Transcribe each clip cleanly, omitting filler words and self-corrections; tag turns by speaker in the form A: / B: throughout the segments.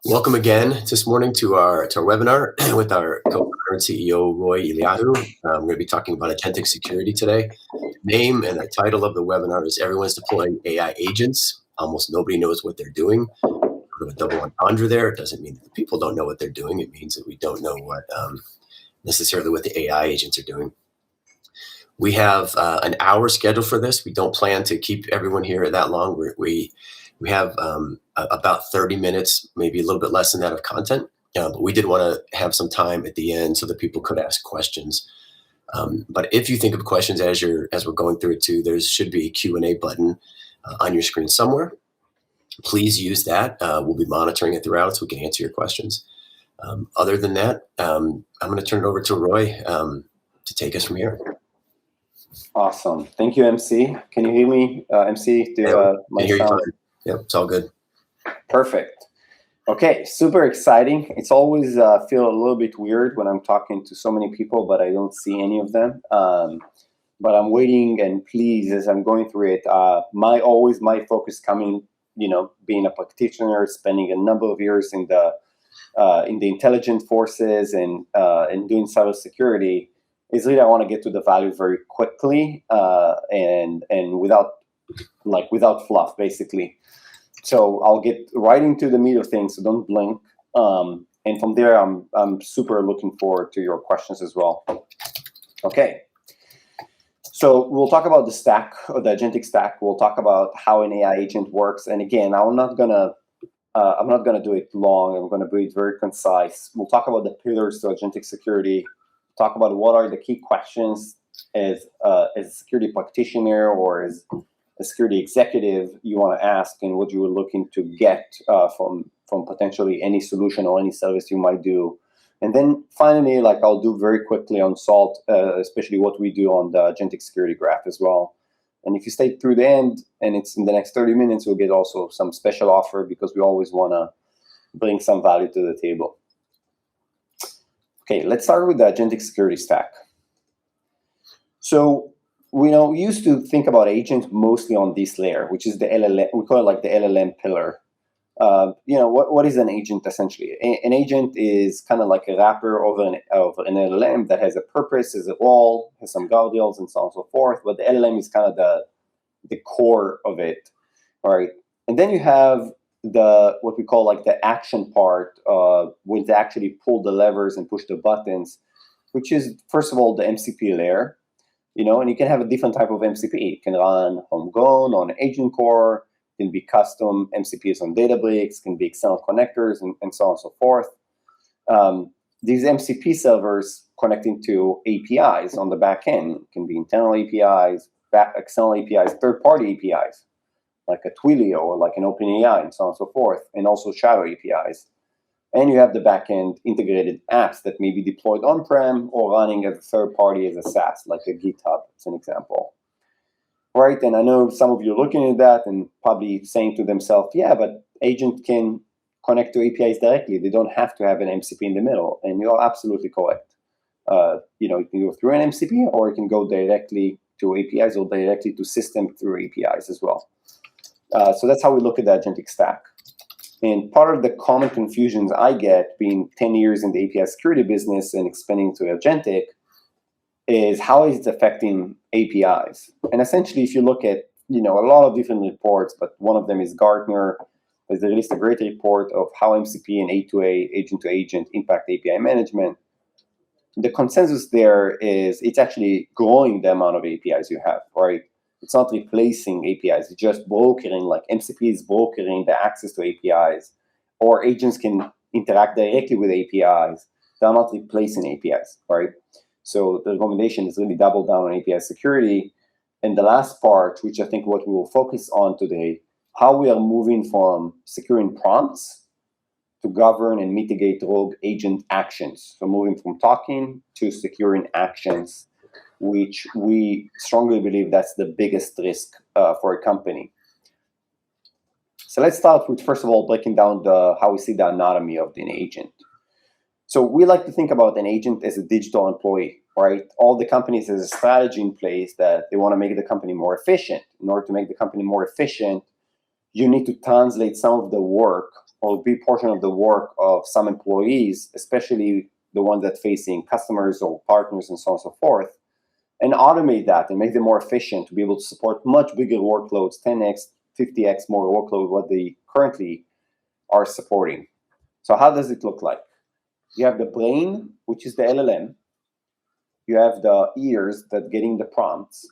A: Welcome again this morning to our webinar with our co-founder and CEO, Roey Eliyahu. We're going to be talking about Agentic Security today. Name and the title of the webinar is Everyone's Deploying AI Agents. Almost nobody knows what they're doing. Sort of a double entendre there. It doesn't mean that the people don't know what they're doing. It means that we don't know what necessarily what the AI agents are doing. We have an hour scheduled for this. We don't plan to keep everyone here that long. We have about 30 minutes, maybe a little bit less than that of content, but we did want to have some time at the end so that people could ask questions. But if you think of questions as we're going through it too, there should be a Q&A button on your screen somewhere. Please use that. We'll be monitoring it throughout so we can answer your questions. Other than that, I'm going to turn it over to Roy to take us from here.
B: Awesome. Thank you, MC. Can you hear me, MC?
A: My sound? Fine. Yep, it's all good.
B: Perfect. Okay, super exciting. It's always feel a little bit weird when I'm talking to so many people, but I don't see any of them. But I'm waiting, and please, as I'm going through it, my focus coming, being a practitioner, spending a number of years in the intelligence forces and doing cybersecurity, is really I want to get to the value very quickly and without fluff, basically. So I'll get right into the meat of things, so don't blink. And from there, I'm super looking forward to your questions as well. Okay. So we'll talk about the stack, or the agentic stack. We'll talk about how an AI agent works. And again, I'm not gonna do it long. I'm gonna be very concise. We'll talk about the pillars to agentic security. Talk about what are the key questions as a security practitioner or as a security executive you want to ask, and what you are looking to get from potentially any solution or any service you might do. And then finally, I'll do very quickly on SALT, especially what we do on the Agentic Security Graph as well. And if you stay through the end, and it's in the next 30 minutes, we'll get also some special offer because we always want to bring some value to the table. Okay, let's start with the agentic security stack. So we used to think about agents mostly on this layer, which is the LLM. We call it the LLM pillar. What is an agent essentially? An agent is kind of like a wrapper of an LLM that has a purpose, has a role, has some guardrails, and so on and so forth. But the LLM is kind of the core of it, all right? And then you have what we call the action part, where they actually pull the levers and push the buttons, which is first of all the MCP layer, and you can have a different type of MCP. It can run homegrown on agent core, can be custom MCPs on Databricks, can be external connectors, and so on and so forth. These MCP servers connecting to APIs on the back end can be internal APIs, external APIs, third-party APIs, like a Twilio or like an OpenAI, and so on and so forth, and also shadow APIs. And you have the backend integrated apps that may be deployed on-prem or running as a third party as a SaaS, like a GitHub, as an example. Right, and I know some of you are looking at that and probably saying to themselves, yeah, but agent can connect to APIs directly. They don't have to have an MCP in the middle, and you're absolutely correct. You can go through an MCP, or you can go directly to APIs or directly to system through APIs as well. So that's how we look at the agentic stack. And part of the common confusions I get, being 10 years in the API security business and expanding to agentic, is how is it affecting APIs? And essentially, if you look at a lot of different reports, but one of them is Gartner, they released a great report of how MCP and A2A, agent to agent, impact API management. The consensus there is it's actually growing the amount of APIs you have, right? It's not replacing APIs, it's just brokering, like MCP is brokering the access to APIs, or agents can interact directly with APIs. They're not replacing APIs, right? So the recommendation is really double down on API security. And the last part, which I think what we will focus on today, how we are moving from securing prompts to govern and mitigate rogue agent actions. So moving from talking to securing actions, which we strongly believe that's the biggest risk for a company. So let's start with, first of all, breaking down how we see the anatomy of an agent. So we like to think about an agent as a digital employee, right? All the companies have a strategy in place that they want to make the company more efficient. In order to make the company more efficient, you need to translate some of the work or be portion of the work of some employees, especially the ones that facing customers or partners and so on and so forth, and automate that and make them more efficient to be able to support much bigger workloads, 10x, 50x more workload what they currently are supporting. So how does it look like? You have the brain, which is the LLM. You have the ears that getting the prompts.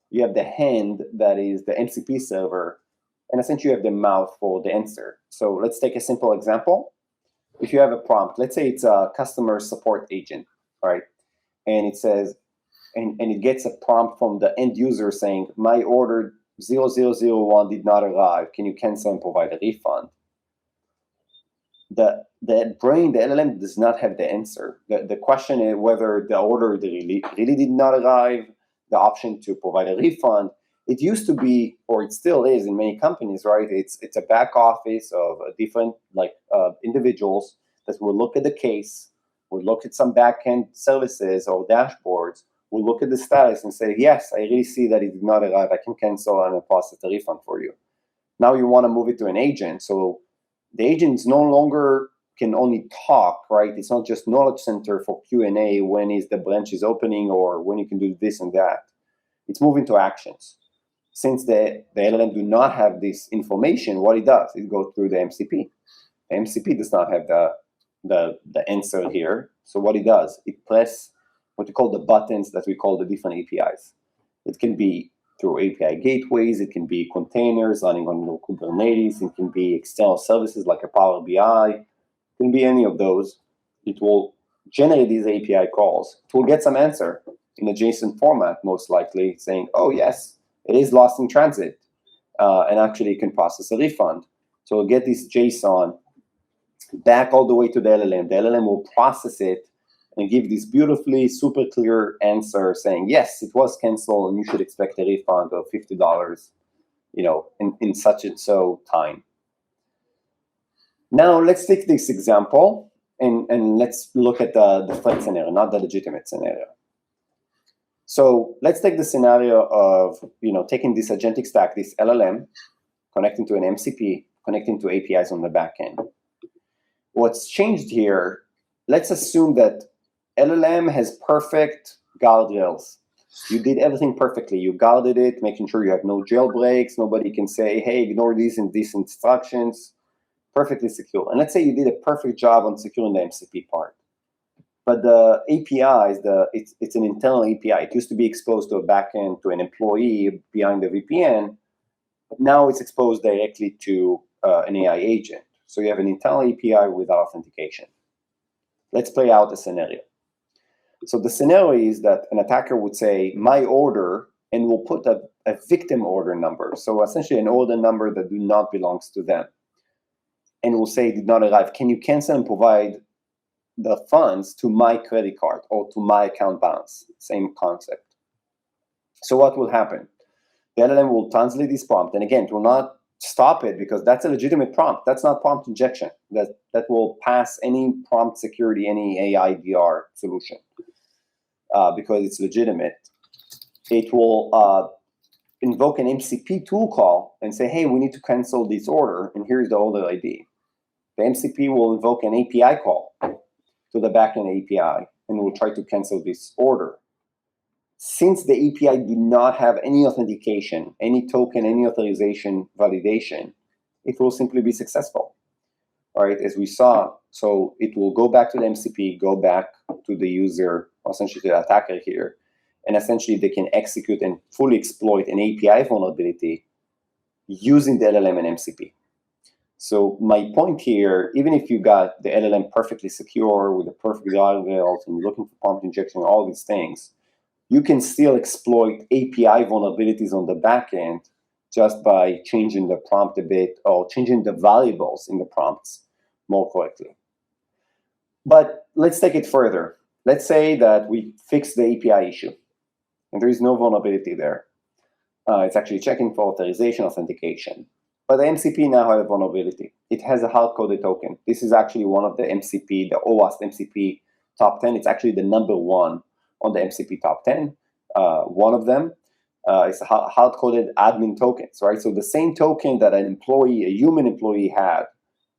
B: You have the hand that is the MCP server. And essentially you have the mouth for the answer. So let's take a simple example. If you have a prompt, let's say it's a customer support agent, right? And it says, and it gets a prompt from the end user saying, my order 0001 did not arrive. Can you cancel and provide a refund? The brain, the LLM, does not have the answer. The question is whether the order really did not arrive, the option to provide a refund. It used to be, or it still is in many companies, right? It's a back office of different individuals that will look at the case, will look at some back-end services or dashboards, will look at the status and say, yes, I really see that it did not arrive. I can cancel and process the refund for you. Now you want to move it to an agent. So the agent no longer can only talk, right? It's not just knowledge center for Q&A when is the branch is opening or when you can do this and that. It's moving to actions. Since the LLM do not have this information, what it does, it goes through the MCP. The MCP does not have the answer here. So what it does, it press what you call the buttons that we call the different APIs. It can be through API gateways, it can be containers running on Kubernetes, it can be external services like a Power BI, it can be any of those. It will generate these API calls. It will get some answer in a JSON format, most likely, saying, oh yes, it is lost in transit, and actually it can process a refund. So we'll get this JSON back all the way to the LLM. The LLM will process it and give this beautifully super clear answer saying, yes, it was canceled and you should expect a refund of $50, in such and so time. Now let's take this example and let's look at the threat scenario, not the legitimate scenario. So let's take the scenario of, taking this agentic stack, this LLM, connecting to an MCP, connecting to APIs on the back end. What's changed here, let's assume that LLM has perfect guardrails. You did everything perfectly. You guarded it, making sure you have no jailbreaks. Nobody can say, hey, ignore these and these instructions. Perfectly secure. And let's say you did a perfect job on securing the MCP part. But the APIs, it's an internal API. It used to be exposed to a backend, to an employee behind the VPN. But now it's exposed directly to an AI agent. So you have an internal API without authentication. Let's play out a scenario. So the scenario is that an attacker would say, my order, and will put a victim order number. So essentially an order number that do not belongs to them. And will say, did not arrive. Can you cancel and provide the funds to my credit card or to my account balance? Same concept. So what will happen? The LLM will translate this prompt. And again, it will not stop it because that's a legitimate prompt. That's not prompt injection. That will pass any prompt security, any AI DR solution because it's legitimate. It will invoke an MCP tool call and say, hey, we need to cancel this order, and here's the order ID. The MCP will invoke an API call to the backend API and will try to cancel this order. Since the API do not have any authentication, any token, any authorization, validation, it will simply be successful, right? As we saw, so it will go back to the MCP, go back to the user, essentially to the attacker here, and essentially they can execute and fully exploit an API vulnerability using the LLM and MCP. So my point here, even if you got the LLM perfectly secure with the perfect guardrails and you're looking for prompt injection, all these things, you can still exploit API vulnerabilities on the back end just by changing the prompt a bit or changing the variables in the prompts more correctly. But let's take it further. Let's say that we fix the API issue and there is no vulnerability there. It's actually checking for authorization, authentication. But the MCP now has a vulnerability. It has a hard-coded token. This is actually one of the MCP, the OWASP MCP top 10. It's actually the number one on the MCP top 10. One of them is hard-coded admin tokens, right? So the same token that an employee, a human employee had,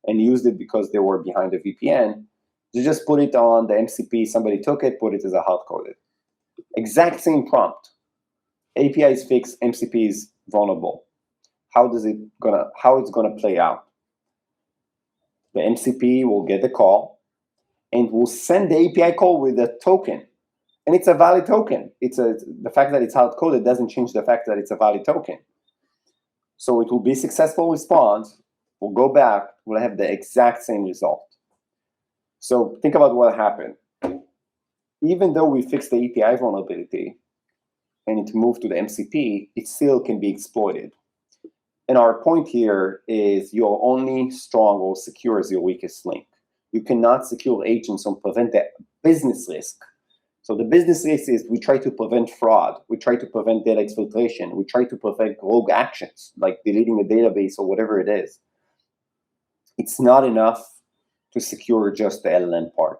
B: and used it because they were behind a VPN. You just put it on the MCP, somebody took it, put it as a hard-coded. Exact same prompt. API is fixed, MCP is vulnerable. How it's gonna play out? The MCP will get the call and will send the API call with a token. And it's a valid token. The fact that it's hard-coded doesn't change the fact that it's a valid token. So it will be successful response, we'll go back, we'll have the exact same result. So think about what happened. Even though we fixed the API vulnerability and it moved to the MCP, it still can be exploited. And our point here is you're only strong or secure as your weakest link. You cannot secure agents or prevent the business risk. So the business risk is we try to prevent fraud. We try to prevent data exfiltration. We try to prevent rogue actions like deleting a database or whatever it is. It's not enough to secure just the LLM part.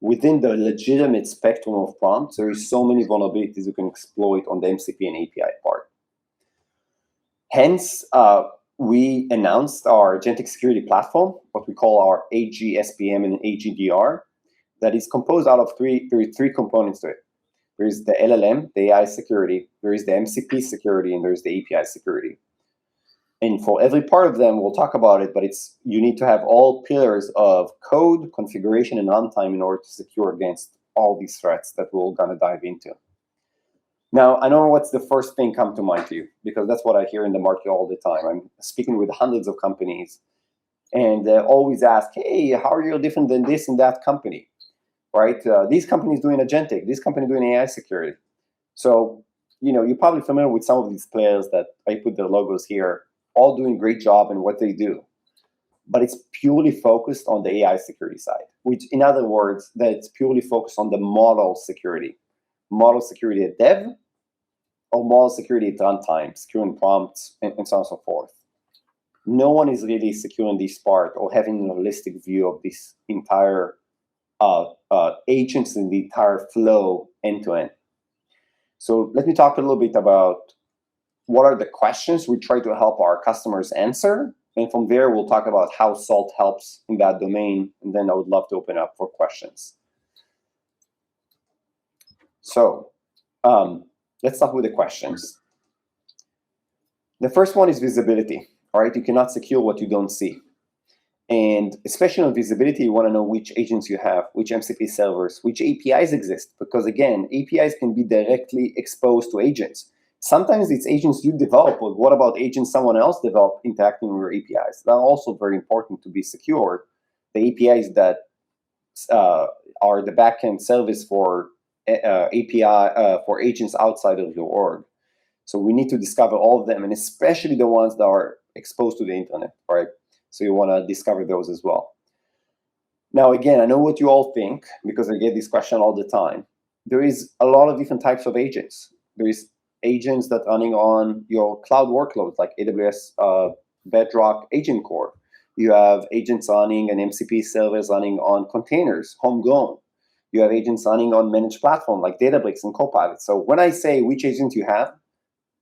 B: Within the legitimate spectrum of prompts, there is so many vulnerabilities you can exploit on the MCP and API part. Hence, we announced our Agentic Security Platform, what we call our AG-SPM and AGDR, that is composed out of there are three components to it. There is the LLM, the AI security, there is the MCP security, and there's the API security. And for every part of them, we'll talk about it, but you need to have all pillars of code, configuration, and runtime in order to secure against all these threats that we're going to dive into. Now, I know what's the first thing come to mind to you, because that's what I hear in the market all the time. I'm speaking with hundreds of companies, and they always ask, hey, how are you different than this and that company, right? These companies doing agentic, this company doing AI security. So, you're probably familiar with some of these players that I put their logos here, all doing a great job in what they do. But it's purely focused on the AI security side, which, in other words, that it's purely focused on the model security. Model security at dev, or model security at runtime, securing prompts, and so on and so forth. No one is really securing this part or having a holistic view of this entire agents in the entire flow end-to-end. So let me talk a little bit about what are the questions we try to help our customers answer. And from there, we'll talk about how Salt helps in that domain. And then I would love to open up for questions. So let's start with the questions. The first one is visibility. All right, you cannot secure what you don't see. And especially on visibility, you want to know which agents you have, which MCP servers, which APIs exist. Because again, APIs can be directly exposed to agents. Sometimes it's agents you develop, but what about agents someone else developed interacting with your APIs? That are also very important to be secured. The APIs that are the backend service for API for agents outside of your org. So we need to discover all of them, and especially the ones that are exposed to the internet, right? So you want to discover those as well. Now, again, I know what you all think, because I get this question all the time. There is a lot of different types of agents. There is agents that are running on your cloud workloads, like AWS Bedrock Agent Core. You have agents running and MCP servers running on containers, homegrown. You have agents running on managed platform like Databricks and Copilot. So when I say which agent you have,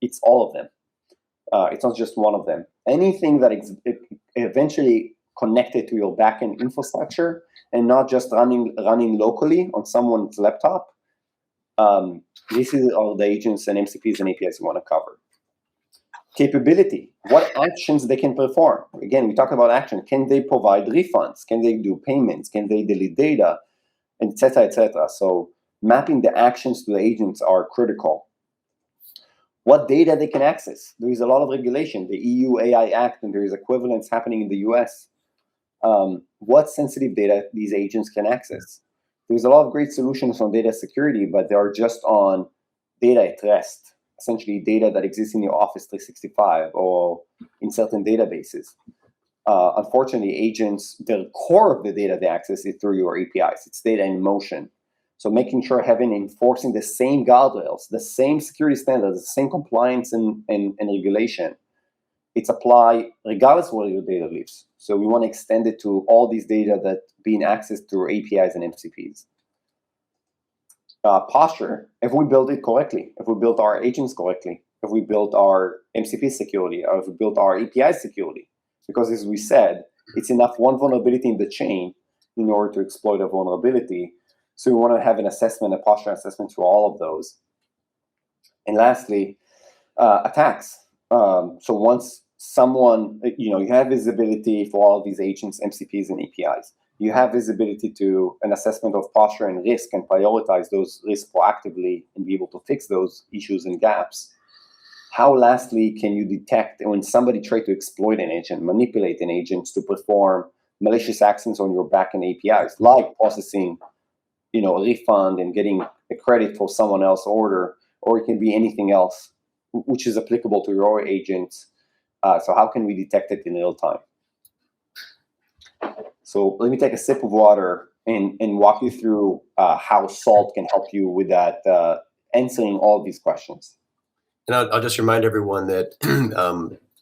B: it's all of them. It's not just one of them. Anything that eventually connected to your backend infrastructure and not just running locally on someone's laptop, this is all the agents and MCPs and APIs you want to cover. Capability, what actions they can perform. Again, we talk about action. Can they provide refunds? Can they do payments? Can they delete data? Et cetera, et cetera. So mapping the actions to the agents are critical. What data they can access. There is a lot of regulation, the EU AI Act, and there is equivalence happening in the US. What sensitive data these agents can access. There's a lot of great solutions on data security, but they are just on data at rest, essentially data that exists in your Office 365 or in certain databases. Unfortunately, agents, the core of the data they access is through your APIs. It's data in motion. So making sure enforcing the same guardrails, the same security standards, the same compliance and regulation, it's applied regardless of where your data lives. So we want to extend it to all these data that being accessed through APIs and MCPs. Posture, if we build it correctly, if we build our agents correctly, if we build our MCP security, or if we build our API security. Because as we said, It's enough one vulnerability in the chain in order to exploit a vulnerability. So we want to have an assessment, a posture assessment for all of those. And lastly, attacks. So once someone, you have visibility for all of these agents, MCPs, and APIs. You have visibility to an assessment of posture and risk and prioritize those risks proactively and be able to fix those issues and gaps. How, lastly, can you detect when somebody tries to exploit an agent, manipulate an agent to perform malicious actions on your backend APIs, like processing, a refund and getting a credit for someone else's order, or it can be anything else which is applicable to your agents. So how can we detect it in real time? So let me take a sip of water and walk you through how Salt can help you with that, answering all these questions.
A: And I'll just remind everyone that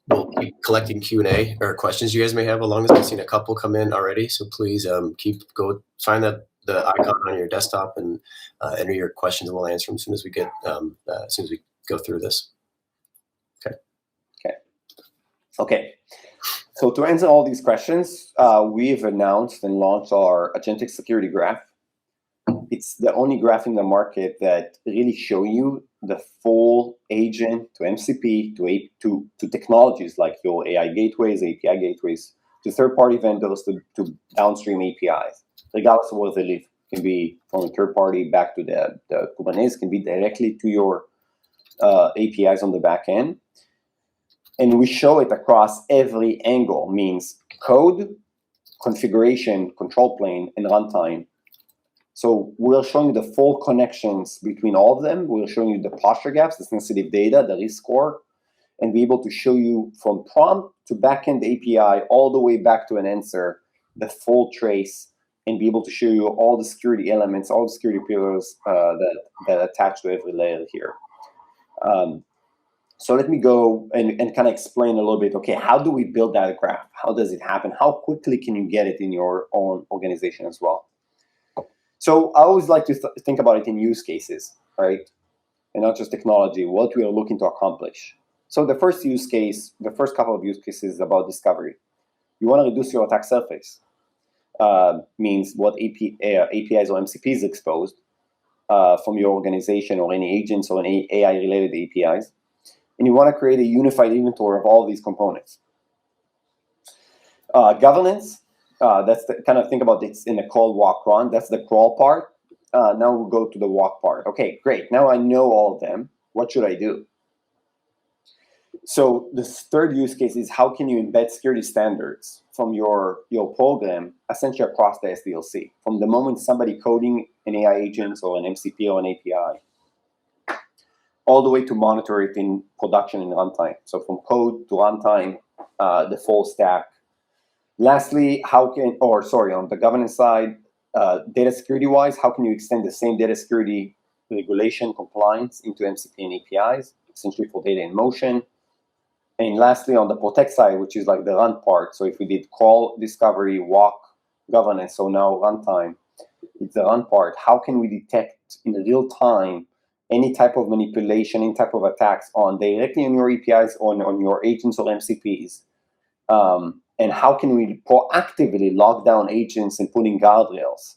A: we'll keep collecting Q&A or questions you guys may have along this. I've seen a couple come in already, so please find the icon on your desktop and enter your questions, and we'll answer them as soon as we go through this.
B: Okay. So to answer all these questions, we've announced and launched our Agentic Security Graph. It's the only graph in the market that really show you the full agent to MCP to technologies like your AI gateways, API gateways, to third-party vendors, to downstream APIs, regardless of where they live. It can be from a third party back to the Kubernetes, can be directly to your APIs on the back end. And we show it across every angle, means code, configuration, control plane, and runtime. So we're showing you the full connections between all of them. We're showing you the posture gaps, the sensitive data, the risk score, and be able to show you from prompt to backend API all the way back to an answer, the full trace, and be able to show you all the security elements, all the security pillars that attach to every layer here. So let me go and kind of explain a little bit, okay, how do we build that graph? How does it happen? How quickly can you get it in your own organization as well? So I always like to think about it in use cases, right? And not just technology, what we are looking to accomplish. So the first use case, the first couple of use cases is about discovery. You want to reduce your attack surface. Means what APIs or MCPs exposed from your organization or any agents or any AI-related APIs. And you want to create a unified inventory of all these components. Governance, that's the kind of think about it's in the crawl, walk, run. That's the crawl part. Now we'll go to the walk part. Okay, great. Now I know all of them. What should I do? So the third use case is how can you embed security standards from your program essentially across the SDLC? From the moment somebody coding an AI agent or an MCP or an API, all the way to monitor it in production and runtime. So from code to runtime, the full stack. Lastly, on the governance side, data security-wise, how can you extend the same data security regulation compliance into MCP and APIs, essentially for data in motion? And lastly, on the protect side, which is like the run part. So if we did crawl, discovery, walk, governance, so now runtime, it's the run part. How can we detect in real time any type of manipulation, any type of attacks directly on your APIs, on your agents or MCPs? And how can we proactively lock down agents and put in guardrails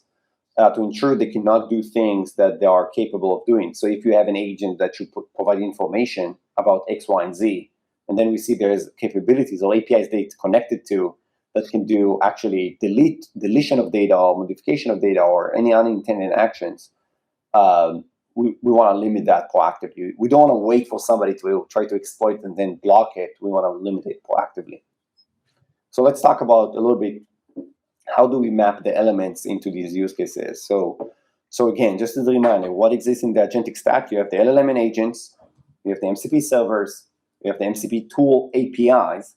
B: to ensure they cannot do things that they are capable of doing? So if you have an agent that should provide information about X, Y, and Z, and then we see there's capabilities or APIs that it's connected to that can do actually deletion of data or modification of data or any unintended actions, we want to limit that proactively. We don't want to wait for somebody to try to exploit and then block it. We want to limit it proactively. So let's talk about a little bit, how do we map the elements into these use cases? So again, just as a reminder, what exists in the agentic stack? You have the LLM and agents, you have the MCP servers, you have the MCP tool APIs,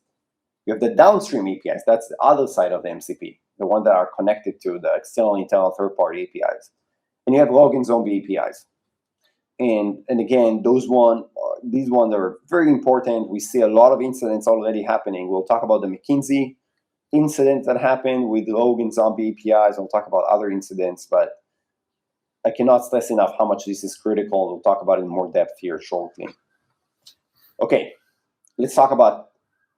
B: you have the downstream APIs. That's the other side of the MCP, the one that are connected to the external internal third-party APIs. And you have log and zombie APIs. And again, these ones are very important. We see a lot of incidents already happening. We'll talk about the McKinsey incident that happened with rogue and zombie APIs. We'll talk about other incidents, but I cannot stress enough how much this is critical. We'll talk about it in more depth here shortly. Okay, let's talk about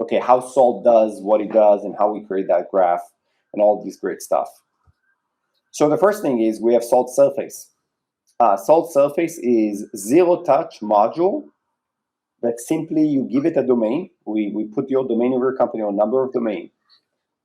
B: okay, how Salt does what it does and how we create that graph and all this great stuff. So the first thing is we have Salt Surface. Salt Surface is zero-touch module that simply you give it a domain. We put your domain of your company or number of domain.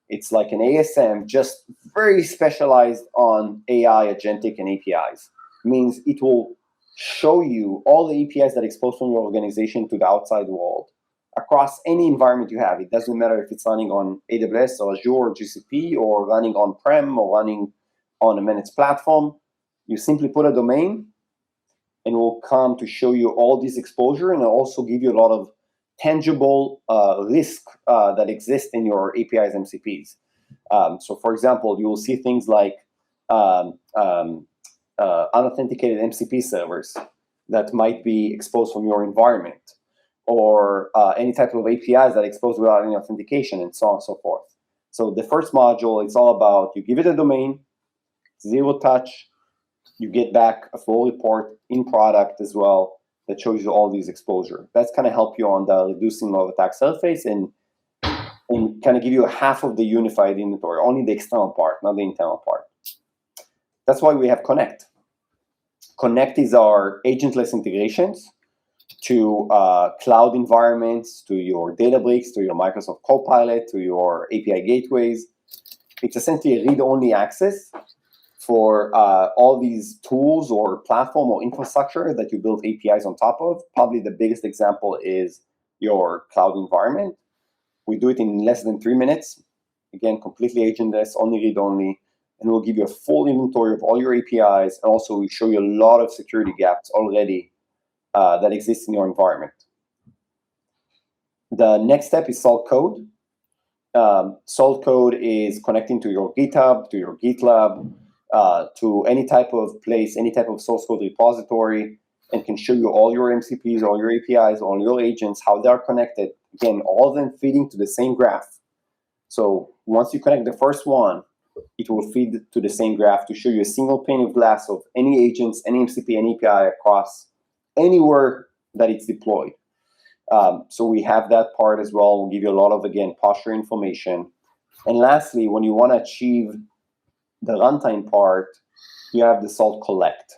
B: It's like an ASM, just very specialized on AI, agentic, and APIs. Means it will show you all the APIs that are exposed from your organization to the outside world across any environment you have. It doesn't matter if it's running on AWS or Azure or GCP or running on-prem or running on a managed platform. You simply put a domain and it will come to show you all this exposure and also give you a lot of tangible risk that exist in your APIs and MCPs. So for example, you will see things like unauthenticated MCP servers that might be exposed from your environment, or any type of APIs that are exposed without any authentication, and so on and so forth. So the first module, it's all about you give it a domain, zero touch, you get back a full report in product as well that shows you all these exposure. That's kind of help you on the reducing of attack surface and kind of give you a half of the unified inventory, only the external part, not the internal part. That's why we have Connect. Connect is our agentless integrations to cloud environments, to your Databricks, to your Microsoft Copilot, to your API gateways. It's essentially a read-only access for all these tools or platform or infrastructure that you build APIs on top of. Probably the biggest example is your cloud environment. We do it in less than 3 minutes. Again, completely agentless, only read-only, and we'll give you a full inventory of all your APIs. And also we show you a lot of security gaps already that exist in your environment. The next step is Salt Code. Salt Code is connecting to your GitHub, to your GitLab, to any type of place, any type of source code repository, and can show you all your MCPs, all your APIs, all your agents, how they're connected. Again, all of them feeding to the same graph. So once you connect the first one, it will feed to the same graph to show you a single pane of glass of any agents, any MCP, any API across anywhere that it's deployed. So we have that part as well. We'll give you a lot of, again, posture information. And lastly, when you want to achieve the runtime part, you have the Salt Collect.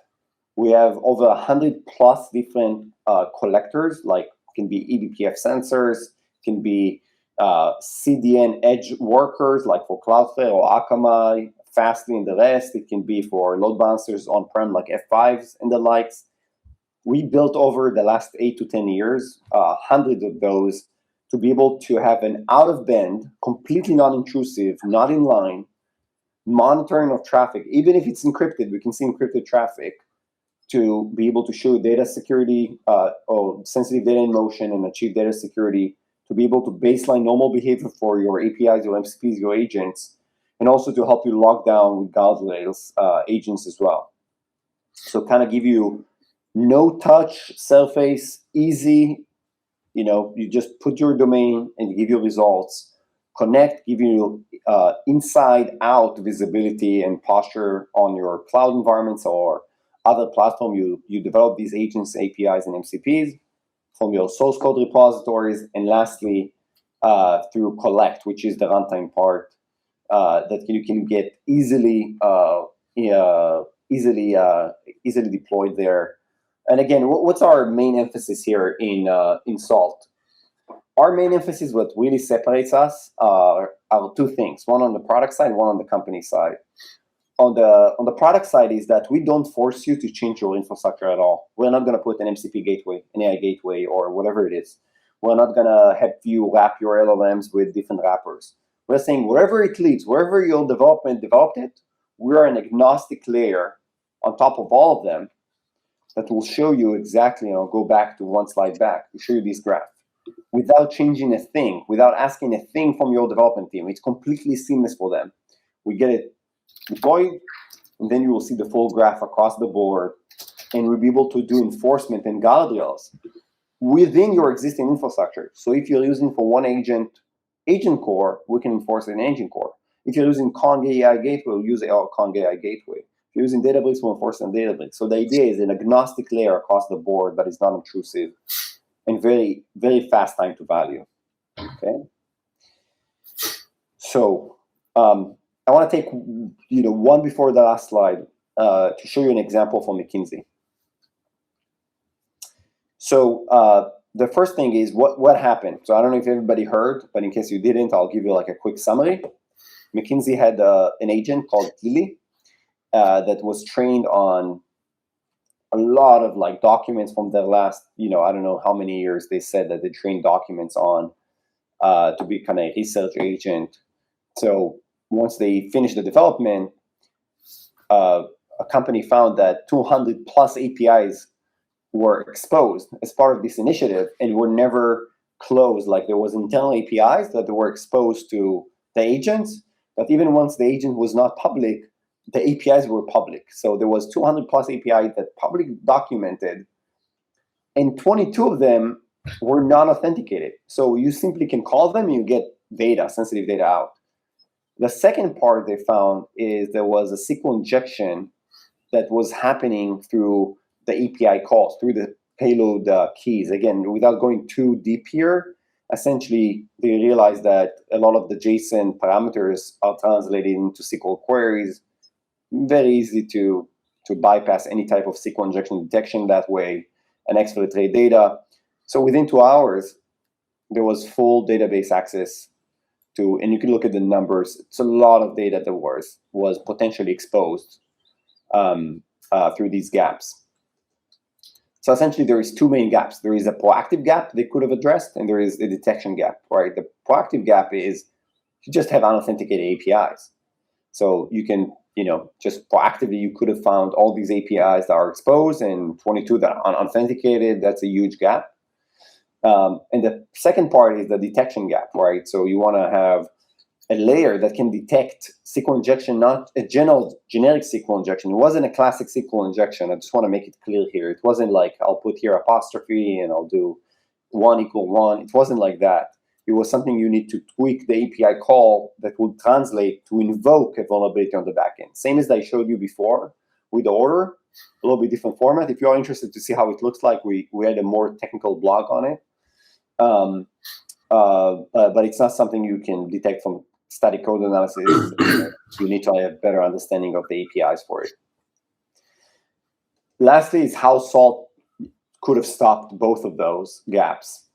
B: We have over 100 plus different collectors, like can be eBPF sensors, can be CDN edge workers, like for Cloudflare or Akamai, Fastly and the rest. It can be for load balancers on-prem like F5s and the likes. We built over the last 8 to 10 years, hundreds of those to be able to have an out-of-band, completely non-intrusive, not inline, monitoring of traffic. Even if it's encrypted, we can see encrypted traffic to be able to show data security or sensitive data in motion and achieve data security, to be able to baseline normal behavior for your APIs, your MCPs, your agents, and also to help you lock down with guardrails agents as well. So kind of give you no touch, surface, easy, you just put your domain and give you results. Connect, give you inside out visibility and posture on your cloud environments or other platform. You develop these agents, APIs, and MCPs from your source code repositories. And lastly, through Collect, which is the runtime part that you can get easily deployed there. And again, what's our main emphasis here in Salt? Our main emphasis, what really separates us, are two things: one on the product side, one on the company side. On the product side is that we don't force you to change your infrastructure at all. We're not going to put an MCP gateway, an AI gateway, or whatever it is. We're not going to have you wrap your LLMs with different wrappers. We're saying wherever it leads, wherever your development developed it, we're an agnostic layer on top of all of them that will show you exactly, I'll go back to one slide back to show you this graph, without changing a thing, without asking a thing from your development team. It's completely seamless for them. We get it deployed, and then you will see the full graph across the board, and we'll be able to do enforcement and guardrails within your existing infrastructure. So if you're using for one agent core, we can enforce an agent core. If you're using Kong AI Gateway, we'll use our Kong AI Gateway. If you're using Databricks, we'll enforce on Databricks. So the idea is an agnostic layer across the board that is non-intrusive and very, very fast time to value. Okay. So I want to take one before the last slide to show you an example from McKinsey. So the first thing is what happened. So I don't know if everybody heard, but in case you didn't, I'll give you like a quick summary. McKinsey had an agent called Lily that was trained on a lot of like documents from the last, I don't know how many years they said that they trained documents on to be kind of a research agent. So once they finished the development, a company found that 200 plus APIs were exposed as part of this initiative and were never closed. Like there was internal APIs that were exposed to the agents, but even once the agent was not public, the APIs were public. So there was 200 plus APIs that public documented, and 22 of them were non-authenticated. So you simply can call them and you get data, sensitive data out. The second part they found is there was a SQL injection that was happening through the API calls, through the payload keys. Again, without going too deep here, essentially they realized that a lot of the JSON parameters are translated into SQL queries. Very easy to bypass any type of SQL injection detection that way and exfiltrate data. So within 2 hours, there was full database access to, and you can look at the numbers. It's a lot of data that was potentially exposed through these gaps. So essentially, there is two main gaps. There is a proactive gap they could have addressed, and there is a detection gap, right? The proactive gap is you just have unauthenticated APIs. So you can, just proactively, you could have found all these APIs that are exposed and 22 that are unauthenticated. That's a huge gap. And the second part is the detection gap, right? So you want to have a layer that can detect SQL injection, not a generic SQL injection. It wasn't a classic SQL injection. I just want to make it clear here. It wasn't like I'll put here apostrophe and I'll do 1 = 1. It wasn't like that. It was something you need to tweak the API call that would translate to invoke a vulnerability on the backend. Same as I showed you before with the order, a little bit different format. If you are interested to see how it looks like, we had a more technical blog on it. But it's not something you can detect from static code analysis. You need to have a better understanding of the APIs for it. Lastly is how Salt could have stopped both of those gaps.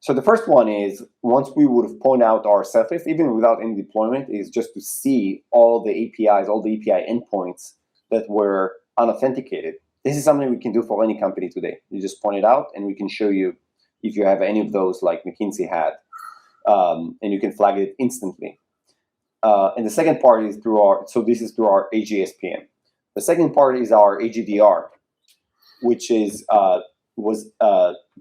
B: So the first one is, once we would have pointed out our surface, even without any deployment, is just to see all the APIs, all the API endpoints that were unauthenticated. This is something we can do for any company today. You just point it out and we can show you if you have any of those like McKinsey had, and you can flag it instantly. And the second part is through our AGSPM. The second part is our AGDR, which is was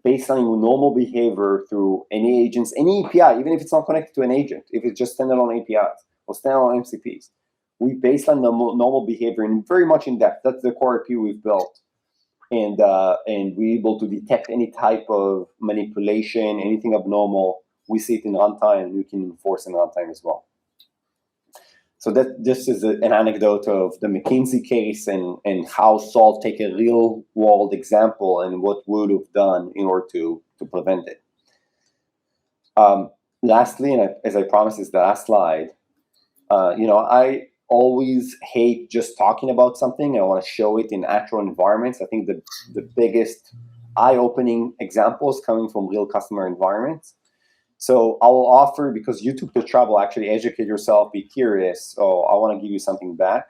B: baselining normal behavior through any agents, any API, even if it's not connected to an agent, if it's just standalone APIs or standalone MCPs. We baseline the normal behavior and very much in depth. That's the core API we've built. And we're able to detect any type of manipulation, anything abnormal. We see it in runtime, and we can enforce in runtime as well. So that this is an anecdote of the McKinsey case and how Salt take a real world example and what we would have done in order to prevent it. Lastly, and as I promised, is the last slide. I always hate just talking about something. I want to show it in actual environments. I think the biggest eye-opening examples coming from real customer environments. So I will offer, because you took the trouble, actually educate yourself, be curious. So I want to give you something back.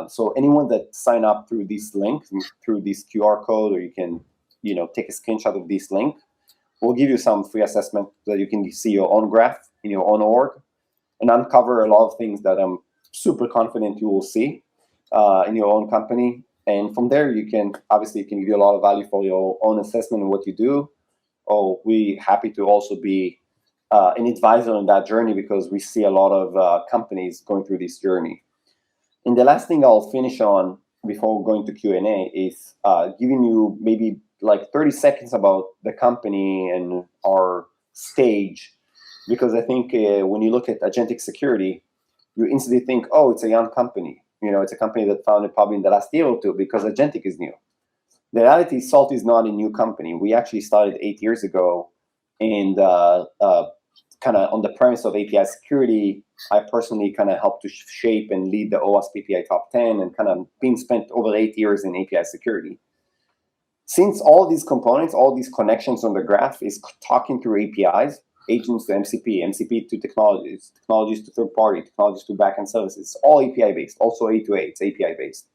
B: So anyone that sign up through this link, through this QR code, or you can, take a screenshot of this link, we'll give you some free assessment that you can see your own graph in your own org and uncover a lot of things that I'm super confident you will see in your own company. And from there, it can give you a lot of value for your own assessment and what you do. We're happy to also be an advisor on that journey, because we see a lot of companies going through this journey. And the last thing I'll finish on before going to Q&A is giving you maybe like 30 seconds about the company and our stage, because I think when you look at Agentic Security, you instantly think, oh, it's a young company. It's a company that founded probably in the last year or two, because Agentic is new. The reality is Salt is not a new company. We actually started 8 years ago, and kind of on the premise of API security, I personally kind of helped to shape and lead the OWASP API Top 10 and kind of been spent over 8 years in API security. Since all these components, all these connections on the graph is talking through APIs, agents to MCP, MCP to technologies, technologies to third party, technologies to backend services, all API based, also A2A, it's API based.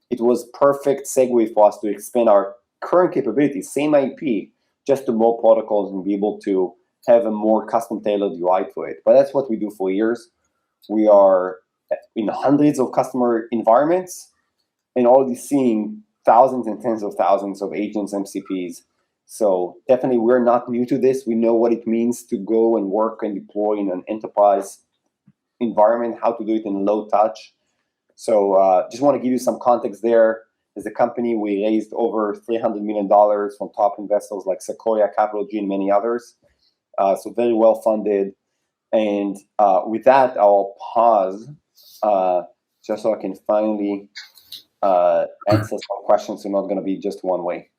B: It was perfect segue for us to expand our current capabilities, same IP, just to more protocols and be able to have a more custom tailored UI to it. But that's what we do for years. We are in hundreds of customer environments and already seeing thousands and tens of thousands of agents, MCPs. So definitely we're not new to this. We know what it means to go and work and deploy in an enterprise environment, how to do it in low touch. So just want to give you some context there. As a company, we raised over $300 million from top investors like Sequoia, Capital G, and many others. So very well funded. And with that, I'll pause just so I can finally answer some questions. So not going to be just one way.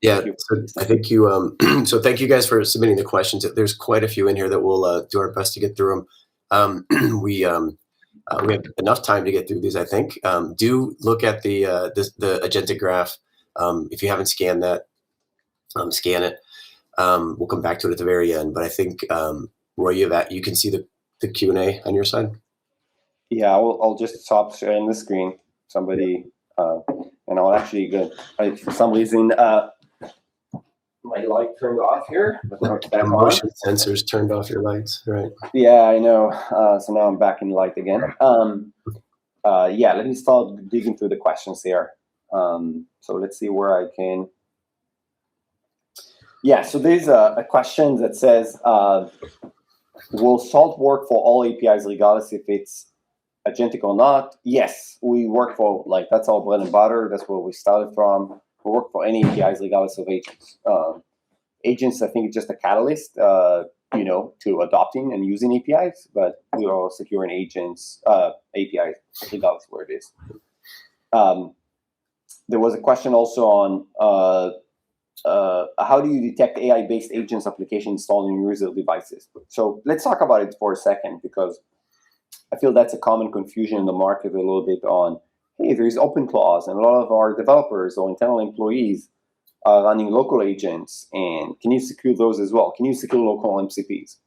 A: Yeah, so I think you. So thank you guys for submitting the questions. There's quite a few in here that we'll do our best to get through them. We have enough time to get through these. I think. Do look at the Agentic Graph. If you haven't scanned that, scan it. We'll come back to it at the very end. But I think Roy, you can see the Q&A on your side.
B: Yeah, I'll just stop sharing the screen. Somebody. And I'll actually go, for some reason, my light turned off here. But now it's back on.
A: Motion sensors turned off your lights, right?
B: Yeah, I know. So now I'm back in light again. Yeah, let me start digging through the questions here. So let's see where I can. Yeah, so there's a question that says, will Salt work for all APIs regardless if it's agentic or not? Yes, we work for, like, that's our bread and butter. That's where we started from. We work for any APIs regardless of agents. Agents, I think, is just a catalyst, to adopting and using APIs, but we are securing agents, APIs, regardless where it is. There was a question also on how do you detect AI-based agents application installed in user devices? So let's talk about it for a second, because I feel that's a common confusion in the market a little bit on, hey, there's OpenClause, and a lot of our developers or internal employees are running local agents, and can you secure those as well? Can you secure local MCPs?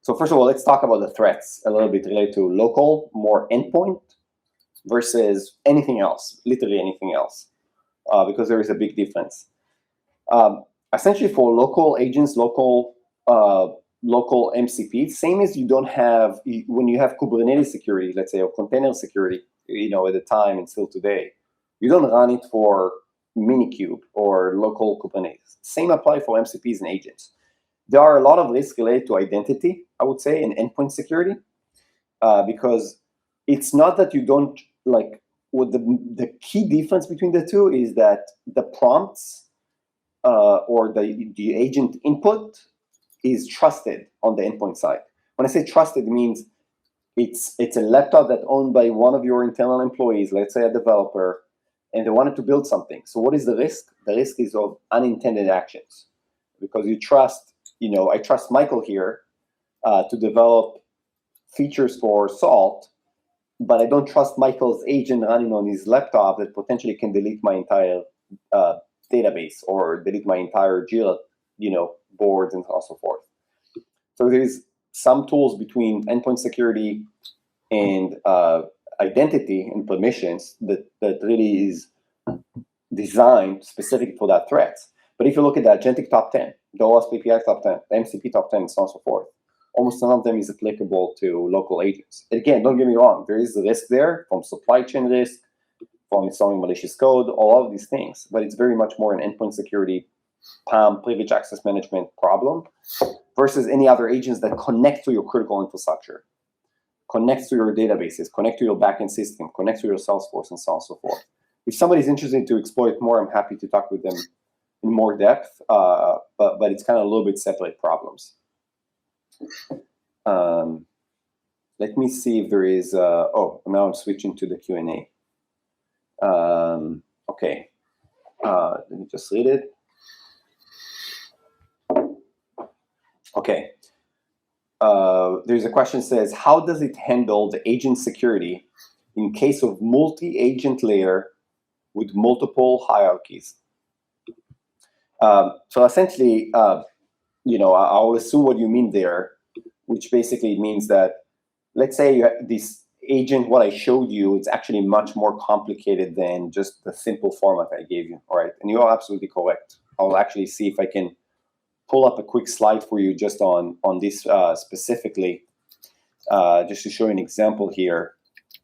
B: So first of all, let's talk about the threats a little bit related to local, more endpoint, versus anything else, literally anything else, because there is a big difference. Essentially for local agents, local MCP, same as you don't have, when you have Kubernetes security, let's say, or container security, at the time and still today, you don't run it for Minikube or local Kubernetes. Same apply for MCPs and agents. There are a lot of risks related to identity, I would say, and endpoint security, because it's not that you don't, like, what the key difference between the two is that the prompts or the agent input is trusted on the endpoint side. When I say trusted, it means it's a laptop that's owned by one of your internal employees, let's say a developer, and they wanted to build something. So what is the risk? The risk is of unintended actions, because you trust, I trust Michael here to develop features for Salt, but I don't trust Michael's agent running on his laptop that potentially can delete my entire database or delete my entire Jira, boards and so forth. So there's some tools between endpoint security and identity and permissions that really is designed specific for that threat. But if you look at the Agentic Top 10, the OWASP API Top 10, the MCP Top 10, and so on and so forth, almost none of them is applicable to local agents. And again, don't get me wrong, there is a risk there from supply chain risk, from installing malicious code, all of these things, but it's very much more an endpoint security, PAM, privilege access management problem, versus any other agents that connect to your critical infrastructure, connect to your databases, connect to your backend system, connect to your Salesforce, and so on and so forth. If somebody's interested to explore it more, I'm happy to talk with them in more depth, but it's kind of a little bit separate problems. Let me see if there is, now I'm switching to the Q&A. Okay, let me just read it. Okay. There's a question that says, how does it handle the agent security in case of multi-agent layer with multiple hierarchies? So essentially, I'll assume what you mean there, which basically means that, let's say you have this agent, what I showed you, it's actually much more complicated than just the simple format I gave you, all right? And you are absolutely correct. I'll actually see if I can pull up a quick slide for you just on this specifically, just to show you an example here.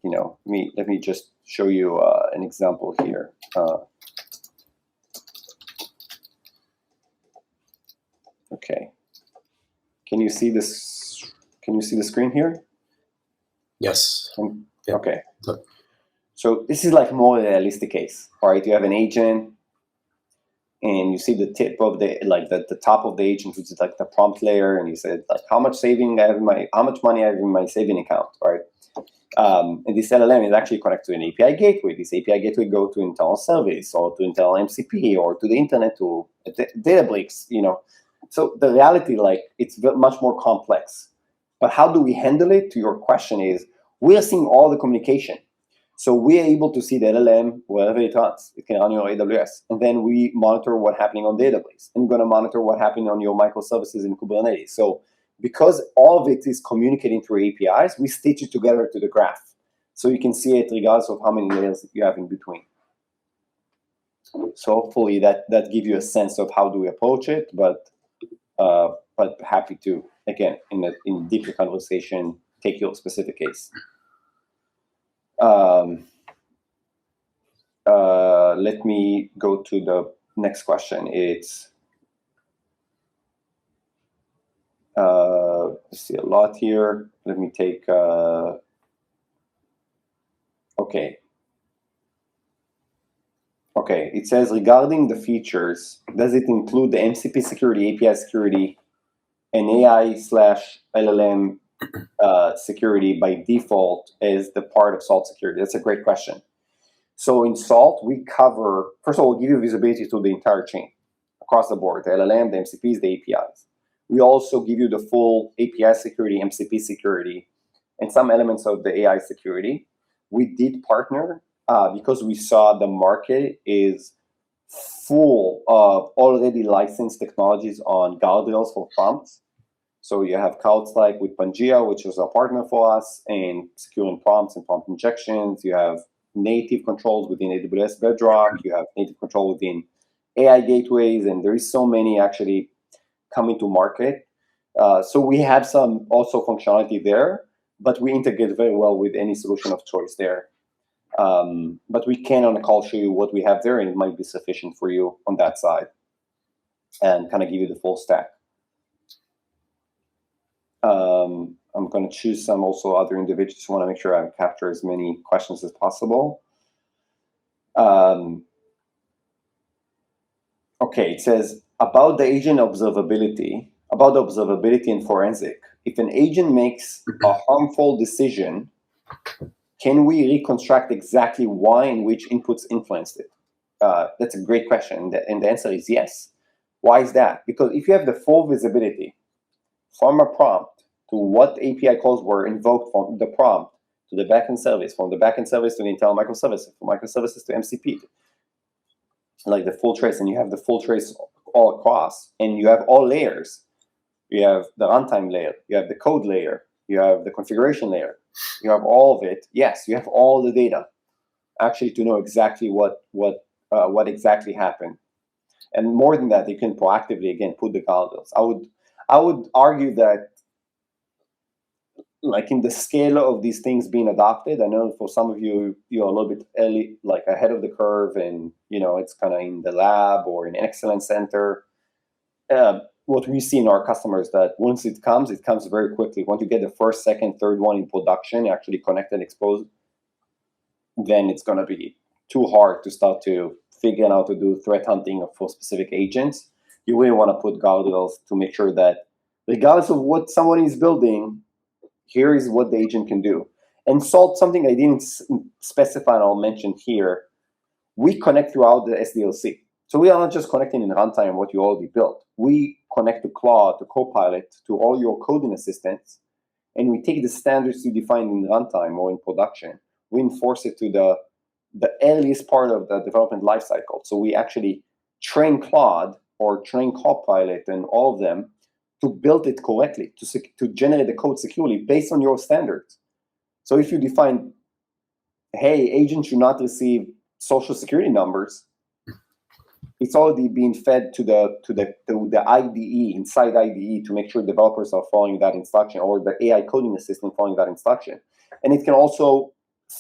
B: Let me just show you an example here. Okay. Can you see this? Can you see the screen here?
A: Yes.
B: Yeah. Okay. So this is like more realistic case, all right? You have an agent, and you see the tip of the top of the agent, which is like the prompt layer, and you said like how much money I have in my saving account, right? And this LLM is actually connected to an API gateway. This API gateway go to internal service or to internal MCP or to the internet to Databricks, So the reality, it's much more complex. But how do we handle it? To your question is, we're seeing all the communication. So we're able to see the LLM wherever it runs. It can run your AWS. And then we monitor what's happening on database. And we're going to monitor what's happening on your microservices in Kubernetes. So because all of it is communicating through APIs, we stitch it together to the graph. So you can see it regardless of how many layers you have in between. So hopefully that gives you a sense of how do we approach it. But happy to, again, in deeper conversation, take your specific case. Let me go to the next question. It's let's see a lot here. Let me take. Okay. Okay. It says regarding the features, does it include the MCP security, API security, and AI/LLM security by default as the part of Salt security? That's a great question. So in Salt, we cover, first of all, we'll give you visibility to the entire chain across the board, the LLM, the MCPs, the APIs. We also give you the full API security, MCP security, and some elements of the AI security. We did partner because we saw the market is full of already licensed technologies on guardrails for prompts. So you have CrowdStrike with Pangea, which is a partner for us, and securing prompts and prompt injections. You have native controls within AWS Bedrock. You have native control within AI gateways, and there is so many actually coming to market. So we have some also functionality there, but we integrate very well with any solution of choice there. But we can on the call show you what we have there, and it might be sufficient for you on that side and kind of give you the full stack. I'm going to choose some also other individuals. Just want to make sure I capture as many questions as possible. Okay, it says about the agent observability, and forensic. If an agent makes a harmful decision, can we reconstruct exactly why and which inputs influenced it? That's a great question, and the answer is yes. Why is that? Because if you have the full visibility from a prompt to what API calls were invoked from the prompt to the backend service, from the backend service to the internal microservices, from microservices to MCP, like the full trace, and you have the full trace all across, and you have all layers. You have the runtime layer, you have the code layer, you have the configuration layer, you have all of it. Yes, you have all the data, actually, to know exactly what exactly happened. And more than that, you can proactively, again, put the guardrails. I would argue that, like in the scale of these things being adopted, I know for some of you, you're a little bit early, like ahead of the curve, and it's kind of in the lab or in excellence center. What we see in our customers that once it comes very quickly. Once you get the first, second, third one in production, actually connected, exposed, then it's going to be too hard to start to figure out how to do threat hunting for specific agents. You really want to put guardrails to make sure that regardless of what someone is building, here is what the agent can do. And Salt, something I didn't specify and I'll mention here, we connect throughout the SDLC. So we are not just connecting in runtime what you already built. We connect to Claude, to Copilot, to all your coding assistants, and we take the standards you define in runtime or in production. We enforce it to the earliest part of the development lifecycle. So we actually train Claude or train Copilot and all of them to build it correctly, to generate the code securely based on your standards. So if you define, hey, agents should not receive social security numbers, it's already being fed to the IDE, inside IDE, to make sure developers are following that instruction, or the AI coding assistant following that instruction. And it can also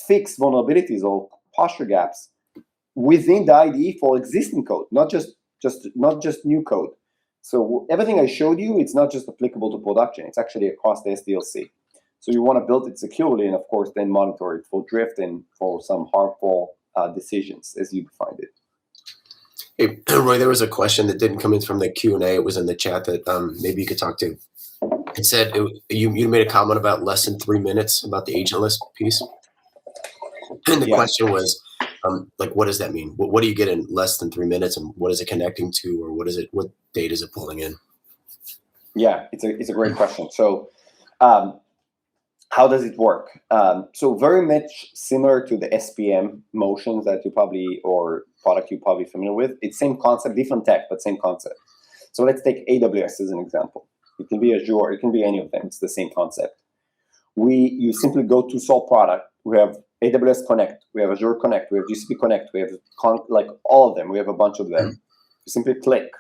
B: fix vulnerabilities or posture gaps within the IDE for existing code, not just new code. So everything I showed you, it's not just applicable to production, it's actually across the SDLC. So you want to build it securely, and of course then monitor it for drift and for some harmful decisions as you defined it.
A: Hey, Roy, there was a question that didn't come in from the Q&A. It was in the chat that maybe you could talk to. It said, you made a comment about less than 3 minutes about the agentless piece. And the question was, like, what does that mean? What do you get in less than 3 minutes, and what is it connecting to, or what data is it pulling in?
B: Yeah, it's a great question. So how does it work? So very much similar to the SPM motions that you probably, or product you're probably familiar with. It's same concept, different tech, but same concept. So let's take AWS as an example. It can be Azure, it can be any of them. It's the same concept. You simply go to Salt product. We have AWS Connect, we have Azure Connect, we have GCP Connect, we have like all of them. We have a bunch of them. You simply click,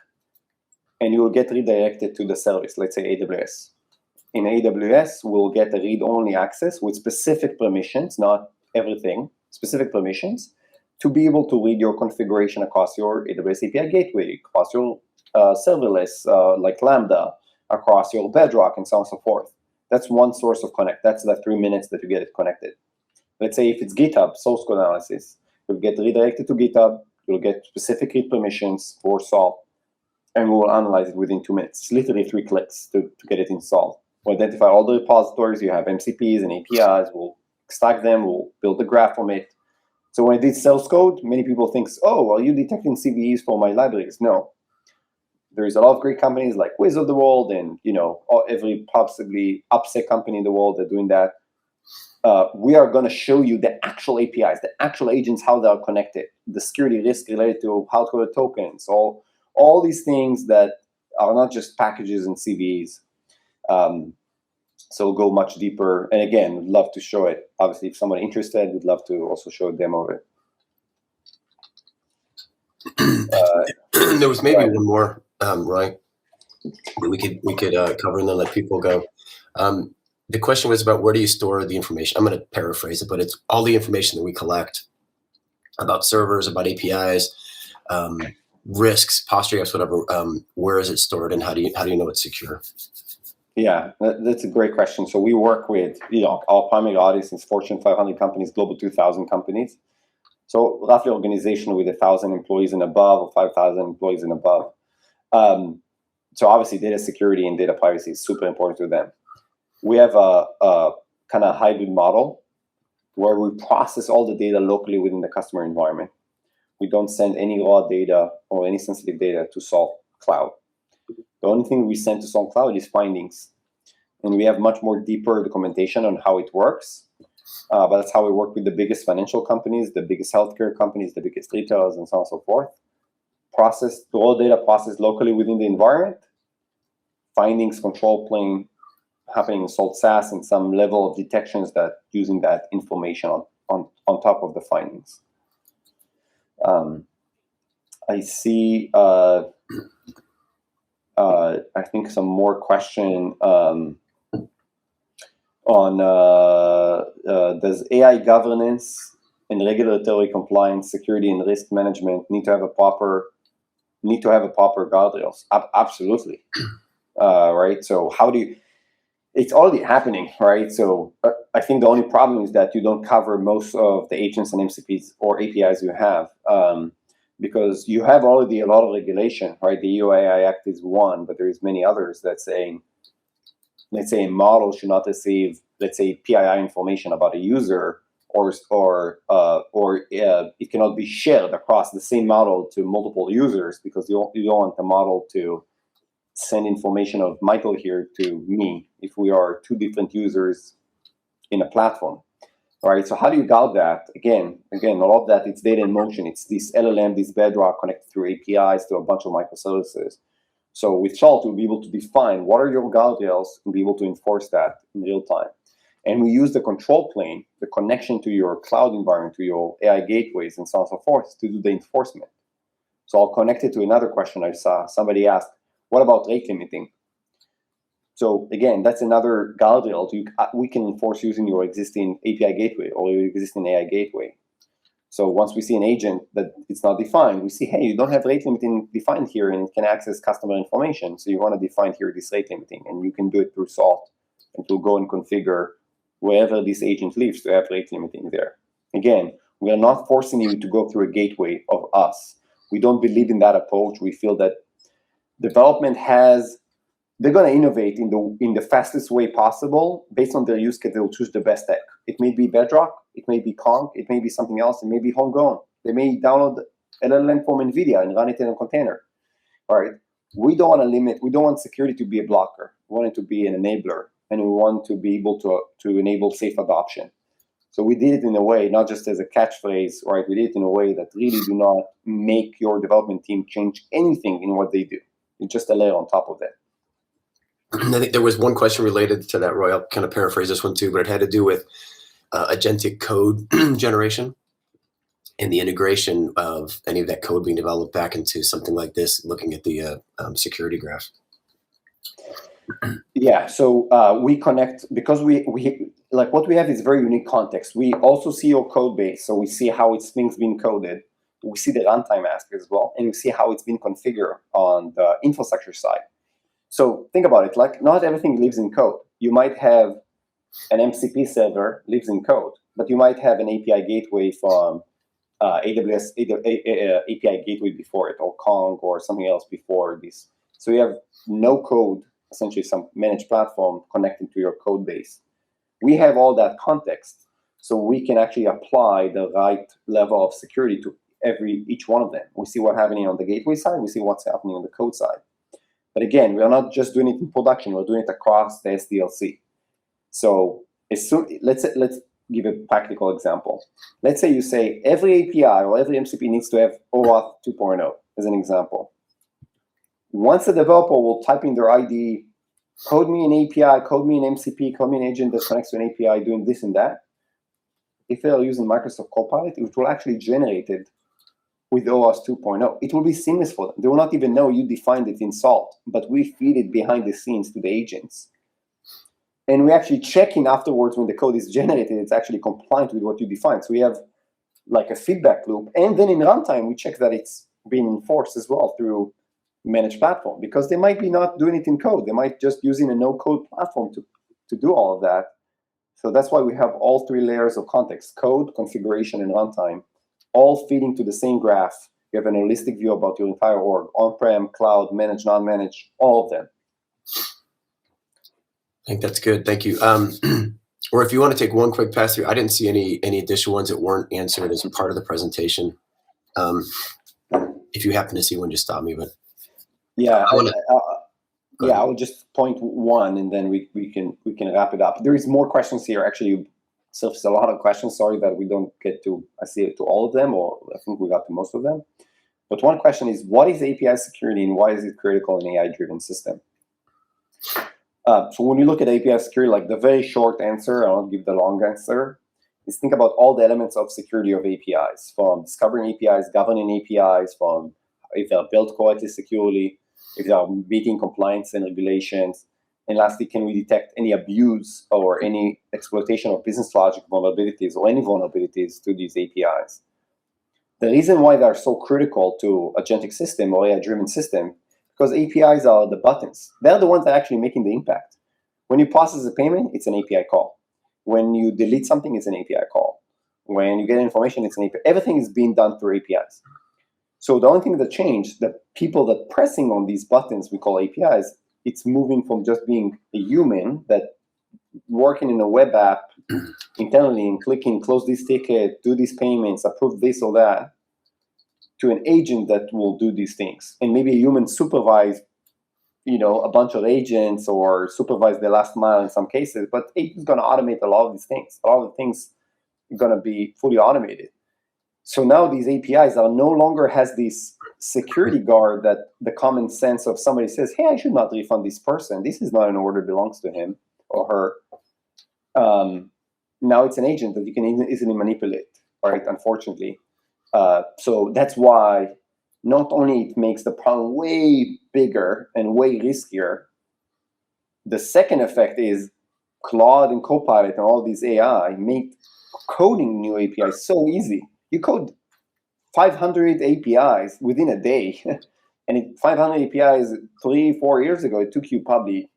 B: and you will get redirected to the service. Let's say AWS. In AWS, we'll get a read-only access with specific permissions, not everything, specific permissions, to be able to read your configuration across your AWS API gateway, across your serverless, like Lambda, across your Bedrock, and so on and so forth. That's one source of connect. That's the 3 minutes that you get it connected. Let's say if it's GitHub, source code analysis, you'll get redirected to GitHub, you'll get specific read permissions for Salt, and we will analyze it within 2 minutes. It's literally 3 clicks to get it installed. We'll identify all the repositories, you have MCPs and APIs, we'll stack them, we'll build the graph from it. So when I did source code, many people think, oh, are you detecting CVEs for my libraries? No. There's a lot of great companies like Wiz of the world, and every possibly upset company in the world that are doing that. We are going to show you the actual APIs, the actual agents, how they are connected, the security risk related to how to code tokens, all these things that are not just packages and CVEs. So we'll go much deeper. And again, would love to show it. Obviously, if someone interested, we'd love to also show a demo of it.
A: There was maybe one more, Roy, that we could cover and then let people go. The question was about where do you store the information? I'm going to paraphrase it, but it's all the information that we collect about servers, about APIs, risks, posture gaps, whatever. Where is it stored, and how do you know it's secure?
B: Yeah, that's a great question. So we work with, our primary audience is Fortune 500 companies, Global 2000 companies. So roughly organization with 1,000 employees and above, or 5,000 employees and above. So obviously data security and data privacy is super important to them. We have a kind of hybrid model where we process all the data locally within the customer environment. We don't send any raw data or any sensitive data to Salt Cloud. The only thing we send to Salt Cloud is findings. And we have much more deeper documentation on how it works. But that's how we work with the biggest financial companies, the biggest healthcare companies, the biggest retailers, and so on and so forth. The raw data processed locally within the environment. Findings, control plane happening in Salt SaaS, and some level of detections that using that information on top of the findings. I see, I think some more question on does AI governance and regulatory compliance, security and risk management need to have a proper guardrails? Absolutely, right? So how do you? It's already happening, right? So I think the only problem is that you don't cover most of the agents and MCPs or APIs you have, because you have already a lot of regulation, right? The EU AI Act is one, but there's many others that saying, let's say a model should not receive, let's say, PII information about a user or it cannot be shared across the same model to multiple users, because you don't want the model to send information of Michael here to me if we are two different users in a platform. All right, so how do you guard that? Again, all of that, it's data in motion. It's this LLM, this Bedrock connected through APIs to a bunch of microservices. So with Salt, we'll be able to define what are your guardrails and be able to enforce that in real time. And we use the control plane, the connection to your cloud environment, to your AI gateways and so on and so forth, to do the enforcement. So I'll connect it to another question I saw. Somebody asked, what about rate limiting? So again, that's another guardrail we can enforce using your existing API gateway or your existing AI gateway. So once we see an agent that it's not defined, we see, hey, you don't have rate limiting defined here and it can access customer information. So you want to define here this rate limiting, and you can do it through Salt. And we'll go and configure wherever this agent lives to have rate limiting there. Again, we are not forcing you to go through a gateway of us. We don't believe in that approach. We feel that development they're going to innovate in the fastest way possible. Based on their use case, they'll choose the best tech. It may be Bedrock, it may be Kong, it may be something else, it may be homegrown. They may download LLM from NVIDIA and run it in a container. All right. We don't want to limit, we don't want security to be a blocker. We want it to be an enabler, and we want to be able to enable safe adoption. So we did it in a way, not just as a catchphrase, right? We did it in a way that really do not make your development team change anything in what they do. It's just a layer on top of that.
A: I think there was one question related to that, Roy. I'll kind of paraphrase this one too, but it had to do with agentic code generation and the integration of any of that code being developed back into something like this, looking at the security graph.
B: Yeah, so we connect, because we like what we have is very unique context. We also see your code base, so we see how things been coded. We see the runtime aspect as well, and we see how it's been configured on the infrastructure side. So think about it, like not everything lives in code. You might have an MCP server lives in code, but you might have an API gateway from AWS API gateway before it, or Kong or something else before this. So you have no code, essentially some managed platform connecting to your code base. We have all that context, so we can actually apply the right level of security to each one of them. We see what's happening on the gateway side, we see what's happening on the code side. But again, we are not just doing it in production, we're doing it across the SDLC. So let's give a practical example. Let's say you say every API or every MCP needs to have OAuth 2.0 as an example. Once a developer will type in their ID, code me an API, code me an MCP, code me an agent that connects to an API doing this and that, if they are using Microsoft Copilot, it will actually generate it with OAuth 2.0. It will be seamless for them. They will not even know you defined it in Salt, but we feed it behind the scenes to the agents. And we actually check in afterwards when the code is generated, it's actually compliant with what you defined. So we have like a feedback loop. And then in runtime, we check that it's being enforced as well through managed platform, because they might be not doing it in code. They might just using a no-code platform to do all of that. So that's why we have all three layers of context: code, configuration, and runtime, all feeding to the same graph. You have an holistic view about your entire org: on-prem, cloud, managed, non-managed, all of them.
A: I think that's good. Thank you. Or if you want to take one quick pass through, I didn't see any additional ones that weren't answered as a part of the presentation. If you happen to see one, just stop me. But
B: yeah, I will just point one, and then we can wrap it up. There is more questions here. Actually, you surfaced a lot of questions. Sorry that we don't get to to all of them, or I think we got to most of them. But one question is, what is API security and why is it critical in an AI-driven system? So when you look at API security, like the very short answer, I won't give the long answer, is think about all the elements of security of APIs, from discovering APIs, governing APIs, from if they are built correctly securely, if they are meeting compliance and regulations. And lastly, can we detect any abuse or any exploitation of business logic vulnerabilities or any vulnerabilities to these APIs? The reason why they're so critical to agentic system or AI-driven system, because APIs are the buttons. They're the ones that are actually making the impact. When you process a payment, it's an API call. When you delete something, it's an API call. When you get information, it's an API. Everything is being done through APIs. So the only thing that changed, the people that pressing on these buttons we call APIs, it's moving from just being a human that working in a web app internally and clicking close this ticket, do these payments, approve this or that, to an agent that will do these things. And maybe a human supervise, a bunch of agents or supervise the last mile in some cases, but agent's going to automate a lot of these things. A lot of the things are going to be fully automated. So now these APIs are no longer has this security guard that the common sense of somebody says, hey, I should not refund this person. This is not an order, belongs to him or her. Now it's an agent that you can easily manipulate, right? Unfortunately. So that's why not only it makes the problem way bigger and way riskier, the second effect is Claude and Copilot and all these AI make coding new APIs so easy. You code 500 APIs within a day. And 500 APIs 3-4 years ago, it took you probably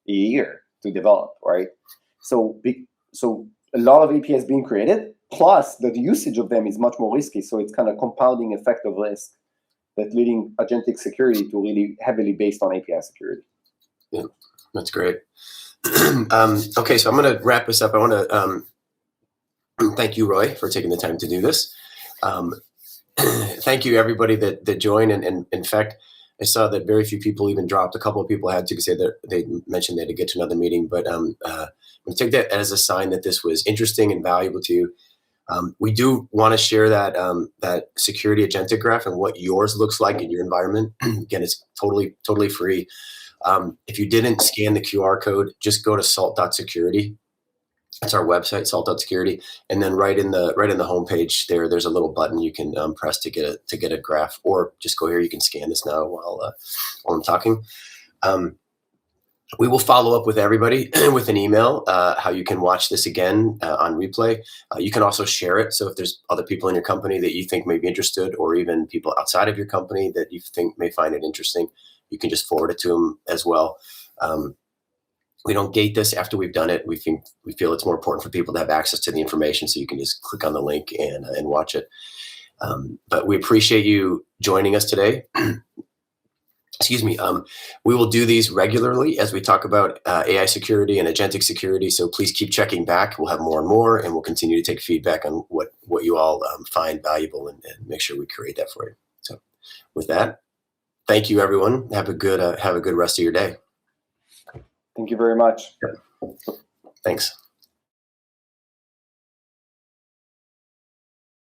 B: a year to develop, right? So a lot of APIs being created, plus the usage of them is much more risky. So it's kind of compounding effect of risk that leading agentic security to really heavily based on API security.
A: Yeah, that's great. Okay, so I'm going to wrap this up. I want to thank you, Roy, for taking the time to do this. Thank you, everybody that joined. And in fact, I saw that very few people even dropped. A couple of people had to say that they mentioned they had to get to another meeting. But I'm going to take that as a sign that this was interesting and valuable to you. We do want to share that security agentic graph and what yours looks like in your environment. Again, it's totally free. If you didn't scan the QR code, just go to salt.security. That's our website, salt.security, and then right in the homepage there's a little button you can press to get a graph, or just go here. You can scan this now while I'm talking. We will follow up with everybody with an email how you can watch this again on replay. You can also share it. So if there's other people in your company that you think may be interested, or even people outside of your company that you think may find it interesting, you can just forward it to them as well. We don't gate this after we've done it. We feel it's more important for people to have access to the information, so you can just click on the link and watch it. But we appreciate you joining us today. Excuse me. We will do these regularly as we talk about AI security and agentic security. So please keep checking back. We'll have more and more, and we'll continue to take feedback on what you all find valuable and make sure we create that for you. So with that, thank you, everyone. Have a good rest of your day.
B: Thank you very much.
A: Yeah. Thanks.